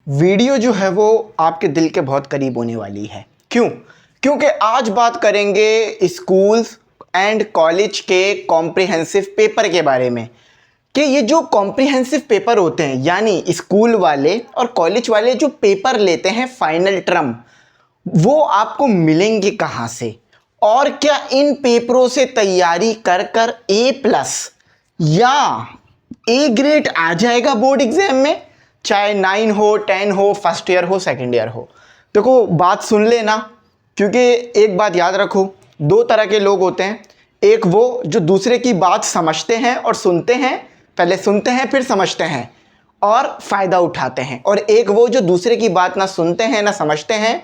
Video जो है वो आपके दिल के बहुत करीब होने वाली है। क्यों? क्योंकि आज बात करेंगे स्कूल्स एंड कॉलेज के कॉम्प्रिहेंसिव पेपर के बारे में कि ये जो कॉम्प्रिहेंसिव पेपर होते हैं यानी स्कूल वाले और कॉलेज वाले जो पेपर लेते हैं फाइनल टर्म, वो आपको मिलेंगे कहाँ से और क्या इन पेपरों से तैयारी कर कर A+ या A ग्रेड आ जाएगा बोर्ड एग्जाम में, चाहे 9 हो 10 हो फर्स्ट ईयर हो सेकंड ईयर हो। देखो बात सुन लेना, क्योंकि एक बात याद रखो, दो तरह के लोग होते हैं। एक वो जो दूसरे की बात समझते हैं और सुनते हैं, पहले सुनते हैं फिर समझते हैं और फ़ायदा उठाते हैं, और एक वो जो दूसरे की बात ना सुनते हैं ना समझते हैं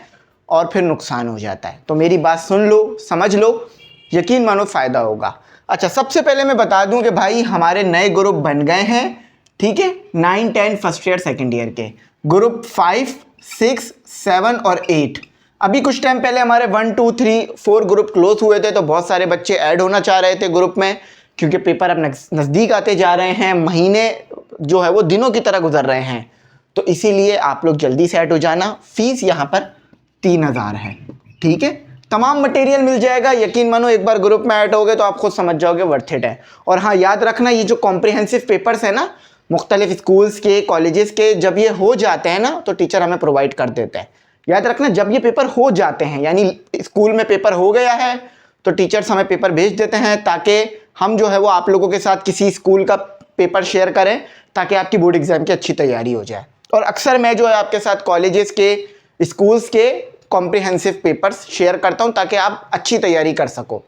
और फिर नुकसान हो जाता है। तो मेरी बात सुन लो, समझ लो, यकीन मानो फ़ायदा होगा। अच्छा, सबसे पहले मैं बता दूं कि भाई हमारे नए ग्रुप बन गए हैं, ठीक है, 9 10 फर्स्ट ईयर सेकंड ईयर के ग्रुप 5 6 7 और 8। अभी कुछ टाइम पहले हमारे 1 2 3 4 ग्रुप क्लोज हुए थे, तो बहुत सारे बच्चे ऐड होना चाह रहे थे ग्रुप में, क्योंकि पेपर अब नज़दीक आते जा रहे हैं, महीने जो है वो दिनों की तरह गुजर रहे हैं। तो इसीलिए आप लोग जल्दी से ऐड हो जाना। फीस यहाँ पर 3000 है, ठीक है। तमाम मटेरियल मिल जाएगा, यकीन मानो एक बार ग्रुप में ऐड हो गए तो आप खुद समझ जाओगे वर्थ इट है। और हाँ, याद रखना ये जो कॉम्प्रिहेंसिव पेपर्स है ना, मुख्तलिफ स्कूल्स के कॉलेजेस के, जब ये हो जाते हैं ना तो टीचर हमें प्रोवाइड कर देते हैं। याद रखना, जब ये पेपर हो जाते हैं यानी स्कूल में पेपर हो गया है तो टीचर्स हमें पेपर भेज देते हैं, ताकि हम जो है वो आप लोगों के साथ किसी स्कूल का पेपर शेयर करें, ताकि आपकी बोर्ड एग्जाम की अच्छी तैयारी हो जाए। और अक्सर मैं जो है आपके साथ कॉलेजेस के, स्कूल्स के कॉम्प्रिहेंसिव पेपर्स शेयर करता हूं ताकि आप अच्छी तैयारी कर सको।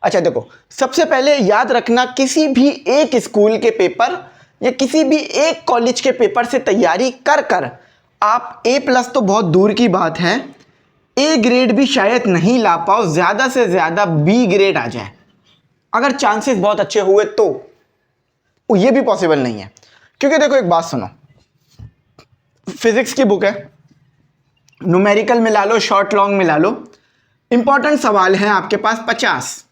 अच्छा देखो, सबसे पहले याद रखना, किसी भी एक स्कूल के पेपर या किसी भी एक कॉलेज के पेपर से तैयारी कर कर आप A+ तो बहुत दूर की बात है, A ग्रेड भी शायद नहीं ला पाओ, ज़्यादा से ज़्यादा B ग्रेड आ जाए अगर चांसेस बहुत अच्छे हुए तो। ये भी पॉसिबल नहीं है, क्योंकि देखो एक बात सुनो, फिजिक्स की बुक है, न्यूमेरिकल मिला लो, शॉर्ट लॉन्ग मिला लो, इंपॉर्टेंट सवाल हैं आपके पास 50।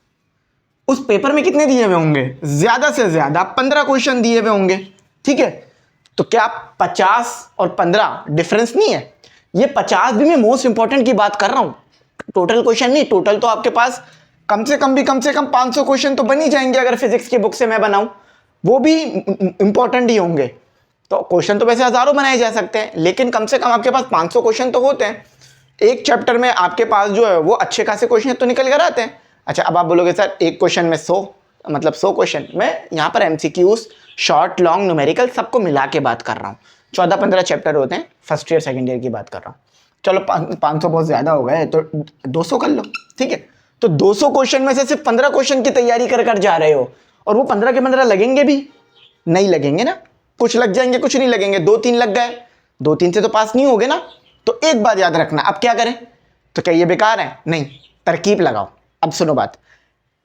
उस पेपर में कितने दिए हुए होंगे? ज़्यादा से ज़्यादा 15 क्वेश्चन दिए हुए होंगे, ठीक है। तो क्या 50 और 15 डिफरेंस नहीं है? ये 50 भी मैं मोस्ट इंपॉर्टेंट की बात कर रहा हूं, टोटल क्वेश्चन नहीं। टोटल तो आपके पास कम से कम 500 क्वेश्चन तो बन ही जाएंगे अगर फिजिक्स की बुक से मैं बनाऊं, वो भी इंपॉर्टेंट ही होंगे। तो क्वेश्चन तो वैसे हज़ारों बनाए जा सकते हैं, लेकिन कम से कम आपके पास 500 क्वेश्चन तो होते हैं। एक चैप्टर में आपके पास जो है वो अच्छे खासे क्वेश्चन तो निकल कर आते हैं। अच्छा, अब आप बोलोगे सर एक क्वेश्चन में 100, मतलब 100 क्वेश्चन। मैं यहाँ पर MCQs, शॉर्ट लॉन्ग न्यूमेरिकल सबको मिला के बात कर रहा हूँ। 14-15 चैप्टर होते हैं, फर्स्ट ईयर सेकंड ईयर की बात कर रहा हूँ। चलो 500 बहुत ज़्यादा हो गए, तो 200 कर लो, ठीक है। तो 200 क्वेश्चन में से सिर्फ 15 क्वेश्चन की तैयारी कर कर जा रहे हो, और वो 15 के 15 लगेंगे भी नहीं? लगेंगे ना, कुछ लग जाएंगे कुछ नहीं लगेंगे। 2-3 लग गए, 2-3 से तो पास नहीं होगे ना। तो एक बात याद रखना, अब क्या करें? तो क्या ये बेकार है? नहीं, तरकीब लगाओ। अब सुनो बात,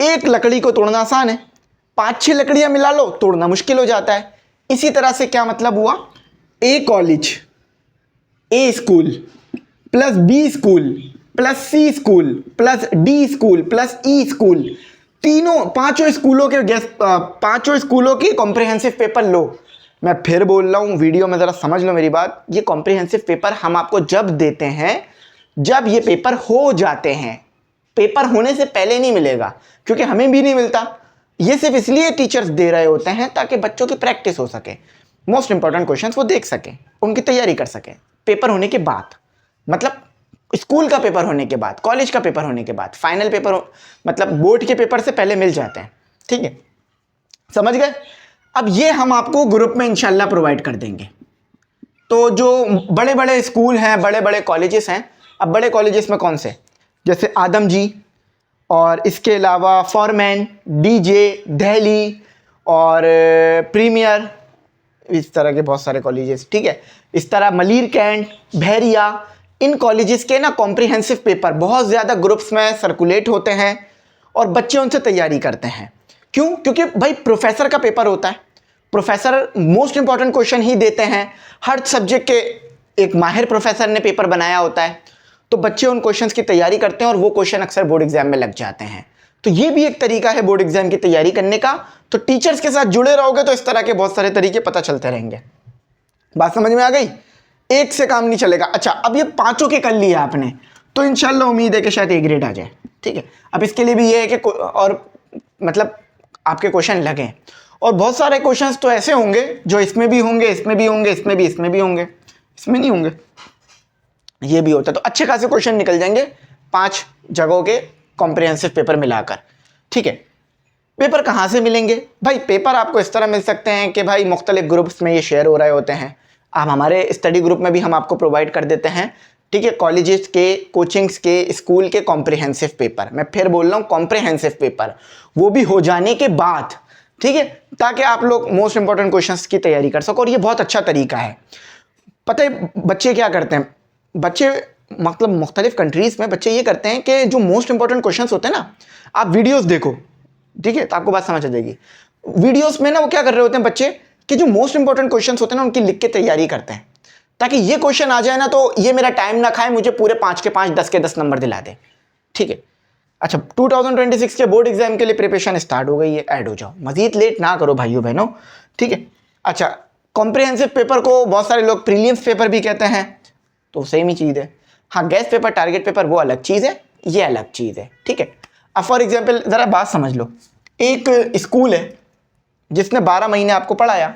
एक लकड़ी को तोड़ना आसान है, 5-6 लकड़ियां मिला लो तोड़ना मुश्किल हो जाता है। इसी तरह से क्या मतलब हुआ, A college, A school plus B school plus C school plus D school plus E school, पांचों स्कूलों की कॉम्प्रिहेंसिव पेपर लो। मैं फिर बोल रहा हूं, वीडियो में जरा समझ लो मेरी बात। ये कॉम्प्रिहेंसिव पेपर हम आपको जब देते हैं जब ये पेपर हो जाते हैं, पेपर होने से पहले नहीं मिलेगा, क्योंकि हमें भी नहीं मिलता। ये सिर्फ इसलिए टीचर्स दे रहे होते हैं ताकि बच्चों की प्रैक्टिस हो सके, मोस्ट इंपॉर्टेंट क्वेश्चंस वो देख सके, उनकी तैयारी कर सके। पेपर होने के बाद, मतलब स्कूल का पेपर होने के बाद, कॉलेज का पेपर होने के बाद, फाइनल पेपर मतलब बोर्ड के पेपर से पहले मिल जाते हैं, ठीक है, समझ गए। अब ये हम आपको ग्रुप में इंशाल्लाह प्रोवाइड कर देंगे। तो जो बड़े बड़े स्कूल हैं, बड़े बड़े कॉलेजेस हैं, अब बड़े कॉलेजेस में कौन से, जैसे आदम जी, और इसके अलावा फॉरमैन, DJ, दिल्ली और प्रीमियर, इस तरह के बहुत सारे कॉलेजेस, ठीक है। इस तरह मलीर कैंट, बहरिया, इन कॉलेजेस के ना कॉम्प्रिहेंसिव पेपर बहुत ज़्यादा ग्रुप्स में सर्कुलेट होते हैं और बच्चे उनसे तैयारी करते हैं। क्यों? क्योंकि भाई प्रोफेसर का पेपर होता है, प्रोफेसर मोस्ट इंपॉर्टेंट क्वेश्चन ही देते हैं। हर सब्जेक्ट के एक माहिर प्रोफेसर ने पेपर बनाया होता है, तो बच्चे उन क्वेश्चंस की तैयारी करते हैं और वो क्वेश्चन अक्सर बोर्ड एग्जाम में लग जाते हैं। तो ये भी एक तरीका है बोर्ड एग्जाम की तैयारी करने का। तो टीचर्स के साथ जुड़े रहोगे तो इस तरह के बहुत सारे तरीके पता चलते रहेंगे। बात समझ में आ गई? एक से काम नहीं चलेगा। अच्छा, अब ये पांचों के कर लिए आपने, तो इंशाल्लाह उम्मीद है कि शायद ए ग्रेड आ जाए। ठीक है, अब इसके लिए भी ये है कि और मतलब आपके क्वेश्चन लगे, और बहुत सारे क्वेश्चंस तो ऐसे होंगे जो इसमें भी होंगे, इसमें भी होंगे, इसमें भी होंगे, इसमें नहीं होंगे, ये भी होता है। तो अच्छे खासे क्वेश्चन निकल जाएंगे 5 जगहों के कॉम्प्रिहेंसिव पेपर मिलाकर। ठीक है, पेपर कहाँ से मिलेंगे भाई? पेपर आपको इस तरह मिल सकते हैं कि भाई मुख्तलिफ ग्रुप्स में ये शेयर हो रहे होते हैं। आप हमारे स्टडी ग्रुप में भी हम आपको प्रोवाइड कर देते हैं। ठीक है, कॉलेजेस के, कोचिंग्स के, स्कूल के कॉम्प्रिहेंसिव पेपर, मैं फिर बोल रहा हूँ कॉम्प्रिहेंसिव पेपर, वो भी हो जाने के बाद। ठीक है, ताकि आप लोग मोस्ट इंपॉर्टेंट क्वेश्चंस की तैयारी कर सको। और ये बहुत अच्छा तरीका है। पता है बच्चे क्या करते हैं? बच्चे मतलब मुख्तलिफ कंट्रीज में बच्चे ये करते हैं कि जो मोस्ट इंपॉर्टेंट क्वेश्चंस होते हैं ना, आप वीडियोस देखो, ठीक है, तो आपको बात समझ आ जाएगी। वीडियोस में ना वो क्या कर रहे होते हैं बच्चे कि जो मोस्ट इंपॉर्टेंट क्वेश्चंस होते हैं ना उनकी लिख के तैयारी करते हैं, ताकि ये क्वेश्चन आ जाए ना तो ये मेरा टाइम ना खाए, मुझे पूरे 5 के 5, 10 के 10 नंबर दिला दे। ठीक है, अच्छा 2026 के बोर्ड एग्जाम के लिए प्रिपरेशन स्टार्ट हो गई है, ऐड हो जाओ, मजीद लेट ना करो भाइयों बहनों। ठीक है, अच्छा कॉम्प्रिहेंसिव पेपर को बहुत सारे लोग प्रीलिम्स पेपर भी कहते हैं, तो सेम ही चीज़ है। हाँ, गैस पेपर, टारगेट पेपर वो अलग चीज़ है, ये अलग चीज़ है। ठीक है, अब फॉर एग्जाम्पल ज़रा बात समझ लो, एक स्कूल है जिसने 12 महीने आपको पढ़ाया,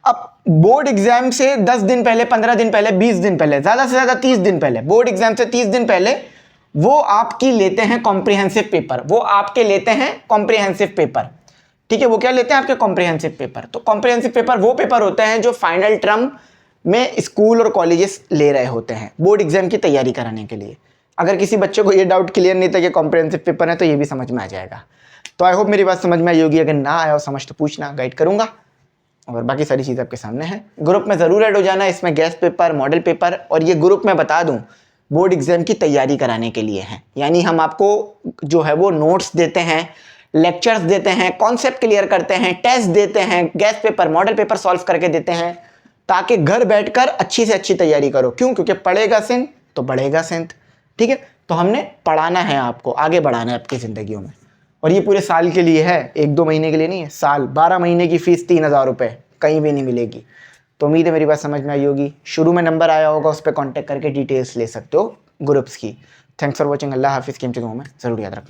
अब बोर्ड एग्जाम से 10 दिन पहले, 15 दिन पहले, 20 दिन पहले, ज़्यादा से ज़्यादा 30 दिन पहले, बोर्ड एग्जाम से 30 दिन पहले वो आपकी लेते हैं कॉम्प्रिहेंसिव पेपर, वो आपके लेते हैं कॉम्प्रिहेंसिव पेपर। ठीक है, वो क्या लेते हैं? आपके कॉम्प्रिहेंसिव पेपर। तो कॉम्प्रिहेंसिव पेपर वो पेपर होते हैं जो फाइनल टर्म में स्कूल और कॉलेजेस ले रहे होते हैं बोर्ड एग्जाम की तैयारी कराने के लिए। अगर किसी बच्चे को ये डाउट क्लियर नहीं था कि कॉम्प्रिहेंसिव पेपर है, तो ये भी समझ में आ जाएगा। तो आई होप मेरी बात समझ में आई होगी। अगर ना आया हो समझ तो पूछना, गाइड करूंगा, और बाकी सारी चीज़ आपके सामने है। ग्रुप में ज़रूर ऐड हो जाना, इसमें गैस पेपर, मॉडल पेपर, और ये ग्रुप में बता दूं बोर्ड एग्जाम की तैयारी कराने के लिए है। यानी हम आपको जो है वो नोट्स देते हैं, लेक्चर्स देते हैं, कॉन्सेप्ट क्लियर करते हैं, टेस्ट देते हैं, gas paper, model paper solve करके देते हैं, ताकि घर बैठकर अच्छी से अच्छी तैयारी करो। क्यों? क्योंकि पढ़ेगा सिंध तो बढ़ेगा सिंध। ठीक है, तो हमने पढ़ाना है, आपको आगे बढ़ाना है आपकी ज़िंदगियों में, और ये पूरे साल के लिए है, 1-2 महीने के लिए नहीं है, साल। 12 महीने की फ़ीस 3000 रुपये, कहीं भी नहीं मिलेगी। तो उम्मीद है मेरी बात समझ में आई होगी। शुरू में नंबर आया होगा, उस पर कॉन्टैक्ट करके डिटेल्स ले सकते हो ग्रुप्स की। Thanks for watching. अल्लाह हाफिज़। कीमती दुआओं में ज़रूर याद रखना।